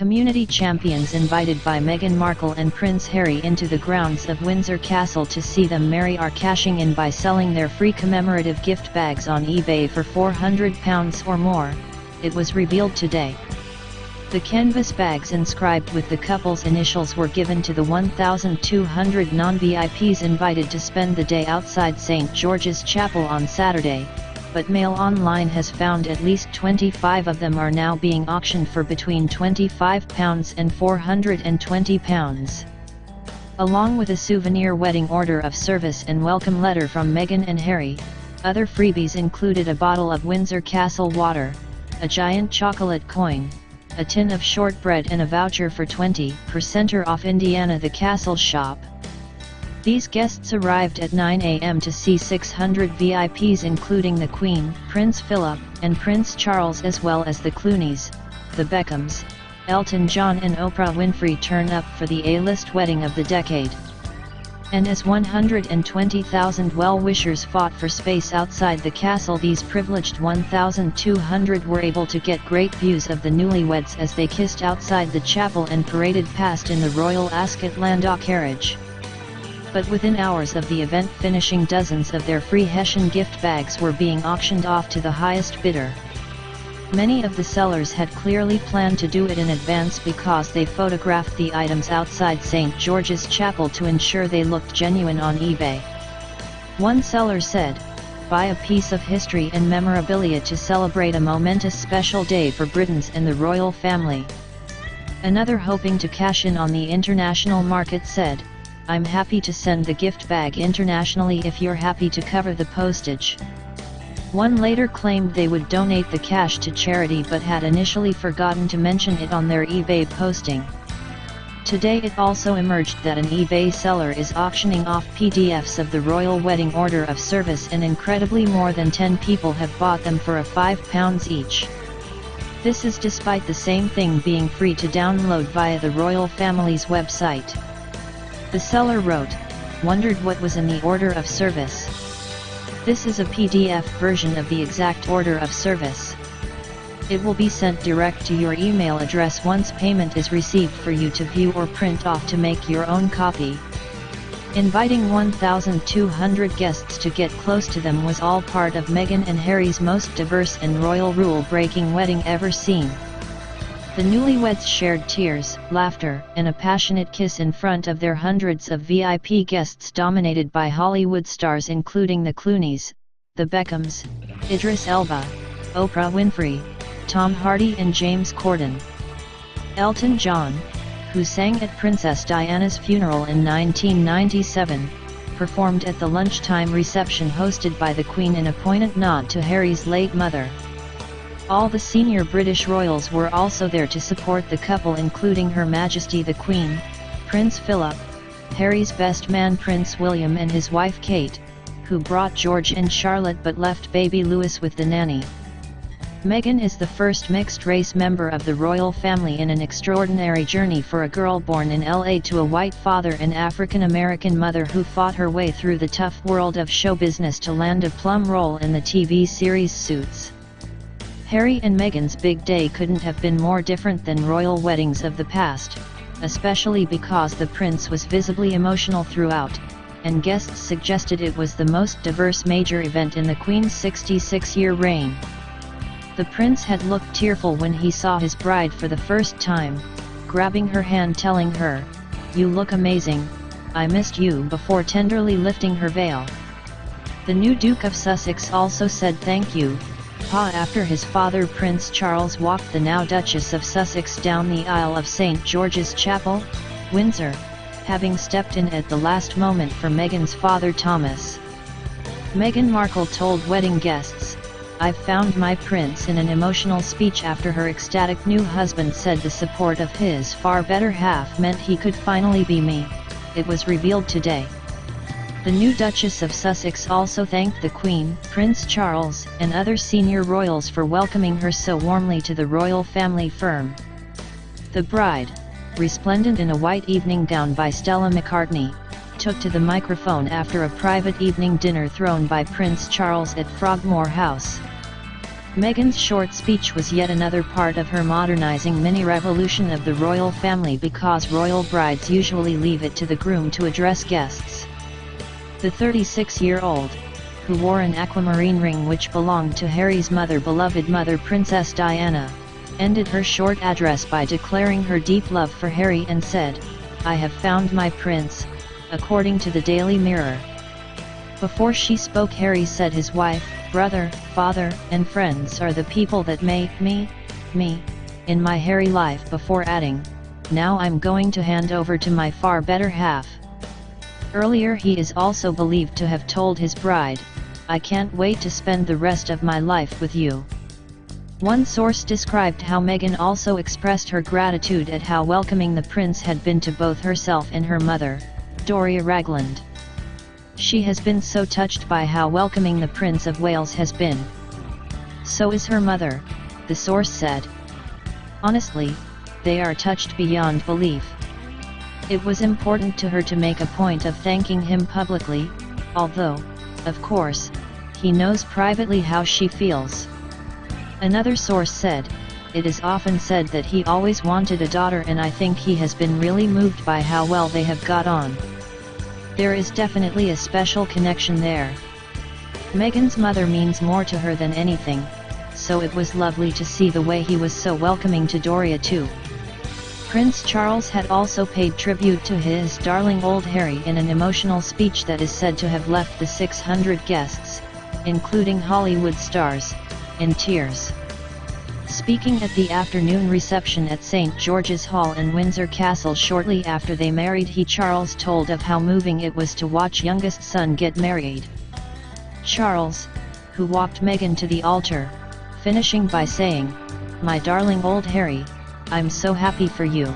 community champions invited by Meghan Markle and Prince Harry into the grounds of Windsor Castle to see them marry are cashing in by selling their free commemorative gift bags on eBay for £400 or more, it was revealed today. The canvas bags inscribed with the couple's initials were given to the 1,200 non-VIPs invited to spend the day outside St. George's Chapel on Saturday, but Mail Online has found at least 25 of them are now being auctioned for between £25 and £420. Along with a souvenir wedding order of service and welcome letter from Meghan and Harry, other freebies included a bottle of Windsor Castle water, a giant chocolate coin, a tin of shortbread and a voucher for 20% off Indiana the Castle shop. These guests arrived at 9 a.m. to see 600 VIPs including the Queen, Prince Philip, and Prince Charles as well as the Clooneys, the Beckhams, Elton John and Oprah Winfrey turn up for the A-list wedding of the decade. And as 120,000 well-wishers fought for space outside the castle, these privileged 1,200 were able to get great views of the newlyweds as they kissed outside the chapel and paraded past in the Royal Ascot Landau carriage. But within hours of the event finishing, dozens of their free Hessian gift bags were being auctioned off to the highest bidder. Many of the sellers had clearly planned to do it in advance because they photographed the items outside St. George's Chapel to ensure they looked genuine on eBay. One seller said, "Buy a piece of history and memorabilia to celebrate a momentous special day for Britons and the royal family." Another, hoping to cash in on the international market, said, "I'm happy to send the gift bag internationally if you're happy to cover the postage." One later claimed they would donate the cash to charity but had initially forgotten to mention it on their eBay posting. Today it also emerged that an eBay seller is auctioning off PDFs of the royal wedding order of service, and incredibly more than 10 people have bought them for £5 each. This is despite the same thing being free to download via the royal family's website. The seller wrote, "Wondered what was in the order of service? This is a PDF version of the exact order of service. It will be sent direct to your email address once payment is received for you to view or print off to make your own copy." Inviting 1,200 guests to get close to them was all part of Meghan and Harry's most diverse and royal rule-breaking wedding ever seen. The newlyweds shared tears, laughter, and a passionate kiss in front of their hundreds of VIP guests dominated by Hollywood stars including the Clooneys, the Beckhams, Idris Elba, Oprah Winfrey, Tom Hardy and James Corden. Elton John, who sang at Princess Diana's funeral in 1997, performed at the lunchtime reception hosted by the Queen in a poignant nod to Harry's late mother. All the senior British royals were also there to support the couple, including Her Majesty the Queen, Prince Philip, Harry's best man Prince William and his wife Kate, who brought George and Charlotte but left baby Louis with the nanny. Meghan is the first mixed-race member of the royal family in an extraordinary journey for a girl born in LA to a white father and African-American mother who fought her way through the tough world of show business to land a plum role in the TV series Suits. Harry and Meghan's big day couldn't have been more different than royal weddings of the past, especially because the prince was visibly emotional throughout, and guests suggested it was the most diverse major event in the Queen's 66-year reign. The prince had looked tearful when he saw his bride for the first time, grabbing her hand telling her, "You look amazing, I missed you," before tenderly lifting her veil. The new Duke of Sussex also said thank you, Pa, after his father Prince Charles walked the now Duchess of Sussex down the aisle of St. George's Chapel, Windsor, having stepped in at the last moment for Meghan's father Thomas. Meghan Markle told wedding guests, "I've found my prince," in an emotional speech after her ecstatic new husband said the support of his far better half meant he could finally be me, it was revealed today. The new Duchess of Sussex also thanked the Queen, Prince Charles, and other senior royals for welcoming her so warmly to the royal family firm. The bride, resplendent in a white evening gown by Stella McCartney, took to the microphone after a private evening dinner thrown by Prince Charles at Frogmore House. Meghan's short speech was yet another part of her modernizing mini-revolution of the royal family, because royal brides usually leave it to the groom to address guests. The 36-year-old, who wore an aquamarine ring which belonged to Harry's beloved mother Princess Diana, ended her short address by declaring her deep love for Harry and said, "I have found my prince," according to the Daily Mirror. Before she spoke, Harry said his wife, brother, father, and friends are the people that make me in my Harry life, before adding, "Now I'm going to hand over to my far better half." Earlier he is also believed to have told his bride, "I can't wait to spend the rest of my life with you." One source described how Meghan also expressed her gratitude at how welcoming the prince had been to both herself and her mother, Doria Ragland. She has been so touched by how welcoming the Prince of Wales has been. So is her mother, the source said. Honestly, they are touched beyond belief. It was important to her to make a point of thanking him publicly, although, of course, he knows privately how she feels. Another source said, "It is often said that he always wanted a daughter, and I think he has been really moved by how well they have got on. There is definitely a special connection there." Meghan's mother means more to her than anything, so it was lovely to see the way he was so welcoming to Doria too. Prince Charles had also paid tribute to his darling old Harry in an emotional speech that is said to have left the 600 guests, including Hollywood stars, in tears. Speaking at the afternoon reception at St. George's Hall in Windsor Castle shortly after they married, Charles told of how moving it was to watch youngest son get married. Charles, who walked Meghan to the altar, finishing by saying, "My darling old Harry, I'm so happy for you."